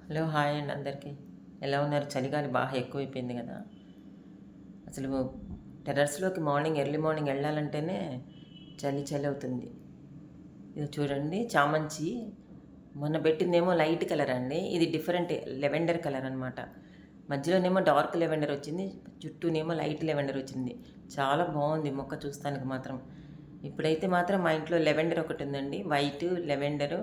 Hello hi అండి అందరికీ. ఎలా ఉన్నారు? చలిగాలి బాగా ఎక్కువైపోయింది కదా! అసలు టెర్రస్‌లోకి ఎర్లీ మార్నింగ్ వెళ్ళాలంటేనే చలి చలి అవుతుంది. ఇది చూడండి చామంచి. మొన్న పెట్టిందేమో లైట్ కలర్ అండి. ఇది డిఫరెంట్ లెవెండర్ కలర్ అనమాట. మధ్యలోనేమో డార్క్ లెవెండర్ వచ్చింది. చుట్టూనేమో లైట్ లెవెండర్ వచ్చింది. చాలా బాగుంది మొక్క చూస్తానికి మాత్రం. ఇప్పుడైతే మాత్రం మా ఇంట్లో లెవెండర్ ఒకటి ఉందండి. వైట్, లెవెండరు,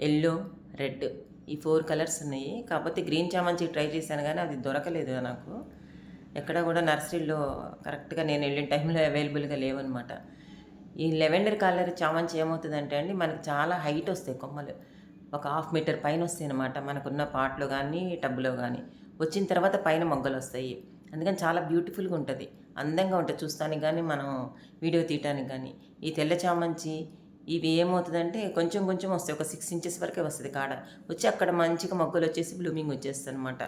యెల్లో, రెడ్ ఈ 4 కలర్స్ ఉన్నాయి. కాకపోతే గ్రీన్ చామంతి ట్రై చేశాను కానీ అది దొరకలేదు నాకు. ఎక్కడ కూడా నర్సరీలో కరెక్ట్గా నేను వెళ్ళిన టైంలో అవైలబుల్గా లేవన్నమాట. ఈ లెవెండర్ కలర్ చామంతి ఏమవుతుందంటే అండి, మనకు చాలా హైట్ వస్తాయి కొమ్మలు. ఒక 1/2 మీటర్ పైన వస్తాయి అన్నమాట. మనకున్న పాట్లో కానీ టబ్లో కానీ వచ్చిన తర్వాత పైన మొగ్గలు వస్తాయి. అందుకని చాలా బ్యూటిఫుల్గా ఉంటుంది, అందంగా ఉంటుంది చూస్తానికి కానీ మనం వీడియో తీయటానికి కానీ. ఈ తెల్ల చామంతి ఇవి ఏమవుతుందంటే కొంచెం కొంచెం వస్తాయి, ఒక 6 ఇంచెస్ వరకే వస్తుంది కాడ. వచ్చి అక్కడ మంచిగా మొగ్గలు వచ్చేసి బ్లూమింగ్ వచ్చేస్తుంది అనమాట.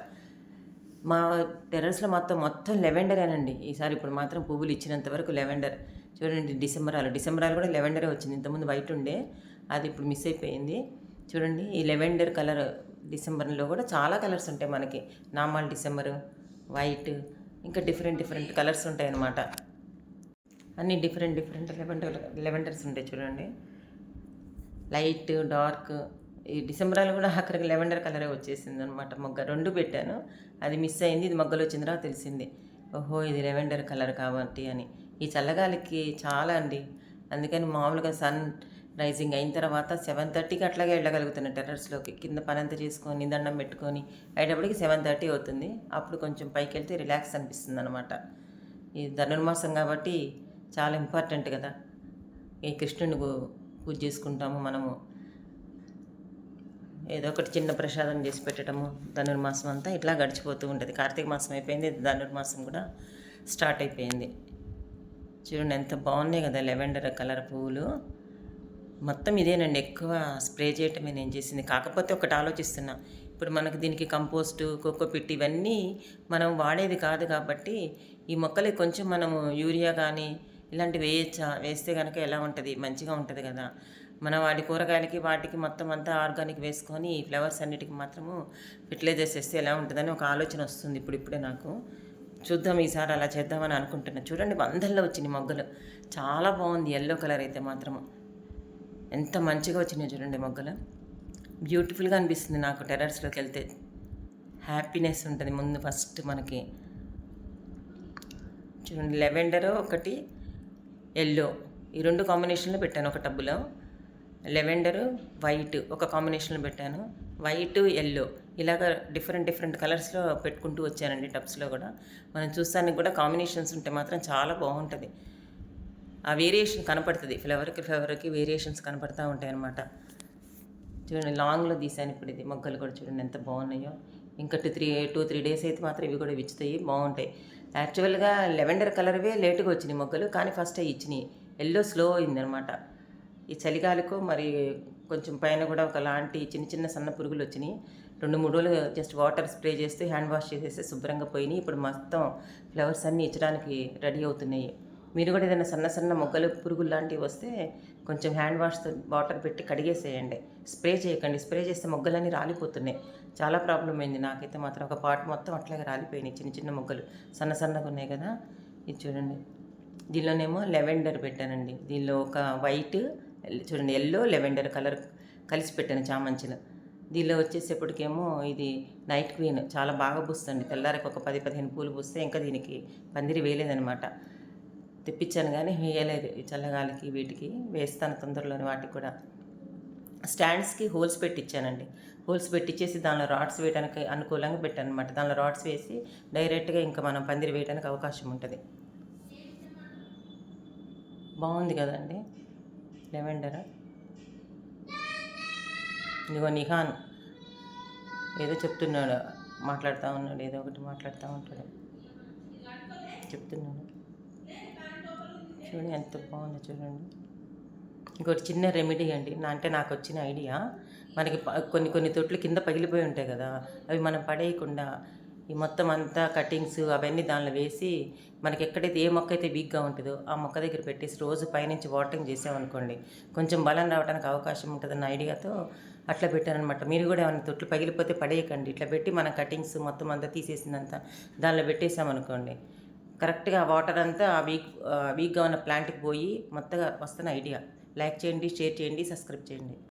మా టెర్రస్లో మొత్తం లెవెండరేనండి ఈసారి. ఇప్పుడు మాత్రం పువ్వులు ఇచ్చినంత వరకు లెవెండర్. చూడండి డిసెంబరాలు కూడా లెవెండరే వచ్చింది. ఇంతకుముందు వైట్ ఉండే, అది ఇప్పుడు మిస్ అయిపోయింది. చూడండి ఈ లెవెండర్ కలర్ డిసెంబర్లో కూడా చాలా కలర్స్ ఉంటాయి మనకి. నార్మల్ డిసెంబరు, వైట్, ఇంకా డిఫరెంట్ డిఫరెంట్ కలర్స్ ఉంటాయి అన్నమాట. అన్నీ డిఫరెంట్ డిఫరెంట్ లెవెండర్స్ ఉంటాయి చూడండి. Light, dark. ఈ డిసెంబరాలు కూడా అక్కడికి లెవెండర్ కలరే వచ్చేసింది అనమాట. మొగ్గ 2 పెట్టాను, అది మిస్ అయింది. ఇది మొగ్గలు వచ్చిన తర్వాత తెలిసింది, ఓహో ఇది లెవెండర్ కలర్ కాబట్టి అని. ఈ చల్లగాలికి చాలా అండి. అందుకని మామూలుగా సన్ రైజింగ్ అయిన తర్వాత 7:30కి అట్లాగే వెళ్ళగలుగుతున్నా టెర్రస్లోకి. కింద పనంతా చేసుకొని దండం పెట్టుకొని అయ్యేటప్పటికి 7:30 అవుతుంది. అప్పుడు కొంచెం పైకి వెళ్తే రిలాక్స్ అనిపిస్తుంది అనమాట. ఈ ధనుర్మాసం కాబట్టి చాలా ఇంపార్టెంట్ కదా. ఈ కృష్ణుని పూజ చేసుకుంటాము మనము. ఏదో ఒకటి చిన్న ప్రసాదం చేసి పెట్టడము. ధనుర్మాసం అంతా ఇట్లా గడిచిపోతూ ఉంటుంది. కార్తీక మాసం అయిపోయింది, ధనుర్మాసం కూడా స్టార్ట్ అయిపోయింది. చూడండి ఎంత బాగున్నాయి కదా లెవెండర్ కలర్ పువ్వులు. మొత్తం ఇదేనండి, ఎక్కువ స్ప్రే చేయటమే నేను చేసింది. కాకపోతే ఒకటి ఆలోచిస్తున్నా, ఇప్పుడు మనకు దీనికి కంపోస్టు, కోకోపిట్ ఇవన్నీ మనం వాడేది కాదు కాబట్టి ఈ మొక్కలకి కొంచెం మనము యూరియా కానీ ఇలాంటివి వేస్తే కనుక ఎలా ఉంటుంది, మంచిగా ఉంటుంది కదా. మన వాటి కూరగాయలకి వాటికి మొత్తం అంతా ఆర్గానిక్ వేసుకొని ఈ ఫ్లవర్స్ అన్నిటికి మాత్రము ఫెర్టిలైజర్స్ వేస్తే ఎలా ఉంటుందని ఒక ఆలోచన వస్తుంది ఇప్పుడిప్పుడే నాకు. చూద్దాం, ఈసారి అలా చేద్దామని అనుకుంటున్నా. చూడండి వందల్లో వచ్చినాయి మొగ్గలు. చాలా బాగుంది. ఎల్లో కలర్ అయితే మాత్రము ఎంత మంచిగా వచ్చినాయి చూడండి మొగ్గలు. బ్యూటిఫుల్గా అనిపిస్తుంది నాకు టెర్రస్లోకి వెళ్తే. హ్యాపీనెస్ ఉంటుంది ముందు ఫస్ట్ మనకి. చూడండి లెవెండర్ ఒకటి, ఎల్లో, ఈ 2 కాంబినేషన్లో పెట్టాను ఒక టబ్బులో. లెవెండరు, వైట్ ఒక కాంబినేషన్లో పెట్టాను. వైట్, ఎల్లో ఇలాగ డిఫరెంట్ డిఫరెంట్ కలర్స్లో పెట్టుకుంటూ వచ్చానండి టబ్స్లో కూడా. మనం చూస్తానికి కూడా కాంబినేషన్స్ ఉంటే మాత్రం చాలా బాగుంటుంది. ఆ వేరియేషన్ కనపడుతుంది, ఫ్లవర్కి వేరియేషన్స్ కనపడుతూ ఉంటాయి అన్నమాట. చూడండి లాంగ్లో తీసాను ఇప్పుడు. ఇది మొగ్గలు కూడా చూడండి ఎంత బాగున్నాయో. ఇంకా 2-3 డేస్ అయితే మాత్రం ఇవి కూడా విచ్చుతాయి, బాగుంటాయి. యాక్చువల్గా లెవెండర్ కలర్వే లేటుగా వచ్చినాయి మొగ్గలు, కానీ ఫస్ట్ అవి ఇచ్చినాయి. ఎల్లో స్లో అయిందనమాట. ఈ చలిగాలికో మరి కొంచెం పైన కూడా ఒకలాంటి చిన్న చిన్న సన్న పురుగులు వచ్చినాయి. 2-3 రోజులు జస్ట్ వాటర్ స్ప్రే చేస్తే హ్యాండ్ వాష్ చేసేస్తే శుభ్రంగా పోయినాయి. ఇప్పుడు మొత్తం ఫ్లవర్స్ అన్నీ ఇచ్చడానికి రెడీ అవుతున్నాయి. మీరు కూడా ఏదైనా సన్న సన్న మొగ్గలు పురుగులు లాంటివి వస్తే కొంచెం హ్యాండ్ వాష్తో వాటర్ పెట్టి కడిగేసేయండి, స్ప్రే చేయకండి. స్ప్రే చేస్తే మొగ్గలన్నీ రాలిపోతున్నాయి. చాలా ప్రాబ్లం అయింది నాకైతే మాత్రం. ఒక పాట్ మొత్తం అట్లాగే రాలిపోయినాయి, చిన్న చిన్న మొగ్గలు సన్న సన్నగా ఉన్నాయి కదా. ఇది చూడండి, దీనిలోనేమో లెవెండర్ పెట్టానండి. దీనిలో ఒక వైట్, చూడండి ఎల్లో, లెవెండర్ కలర్ కలిసి పెట్టాను చామంచిలో. దీనిలో వచ్చేసేపటికేమో ఇది నైట్ క్వీన్ చాలా బాగా పూస్తుంది. తెల్లారికి ఒక 10-15 పూలు పూస్తే ఇంకా దీనికి పందిరి వేయలేదనమాట. తెప్పించాను కానీ వేయలేదు. ఈ చల్లగాలికి వీటికి వేస్తాను తొందరలోని. వాటికి కూడా స్టాండ్స్కి హోల్స్ పెట్టించానండి. హోల్స్ పెట్టించేసి దానిలో రాడ్స్ వేయడానికి అనుకూలంగా పెట్టాను అనమాట. దానిలో రాడ్స్ వేసి డైరెక్ట్గా ఇంకా మనం పందిరి వేయడానికి అవకాశం ఉంటుంది. బాగుంది కదండి లెవెండర్. ఇదిగో నిహాన్ ఏదో చెప్తున్నాడు, మాట్లాడుతూ ఉన్నాడు, ఏదో ఒకటి మాట్లాడుతూ ఉంటాడు, చెప్తున్నాడు. చూడండి ఎంత బాగుందో చూడండి. ఇంకోటి చిన్న రెమెడీ అండి, అంటే నాకు వచ్చిన ఐడియా. మనకి కొన్ని తొట్లు కింద పగిలిపోయి ఉంటాయి కదా, అవి మనం పడేయకుండా ఈ మొత్తం అంతా కటింగ్స్ అవన్నీ దానిలో వేసి మనకి ఎక్కడైతే ఏ మొక్క అయితే వీక్గా ఉంటుందో ఆ మొక్క దగ్గర పెట్టేసి రోజు పైనుంచి వాటరింగ్ చేసామనుకోండి కొంచెం బలం రావడానికి అవకాశం ఉంటుందన్న ఐడియాతో అట్లా పెట్టానమాట. మీరు కూడా ఏమైనా తొట్లు పగిలిపోతే పడేయకండి. ఇట్లా పెట్టి మన కటింగ్స్ మొత్తం అంతా తీసేసిందంతా దానిలో పెట్టేసామనుకోండి, కరెక్ట్గా వాటర్ అంతా వీక్గా ఉన్న ప్లాంట్కి పోయి మొత్తగా వస్తున్న ఐడియా. లైక్ చేయండి, షేర్ చేయండి, సబ్స్క్రైబ్ చేయండి.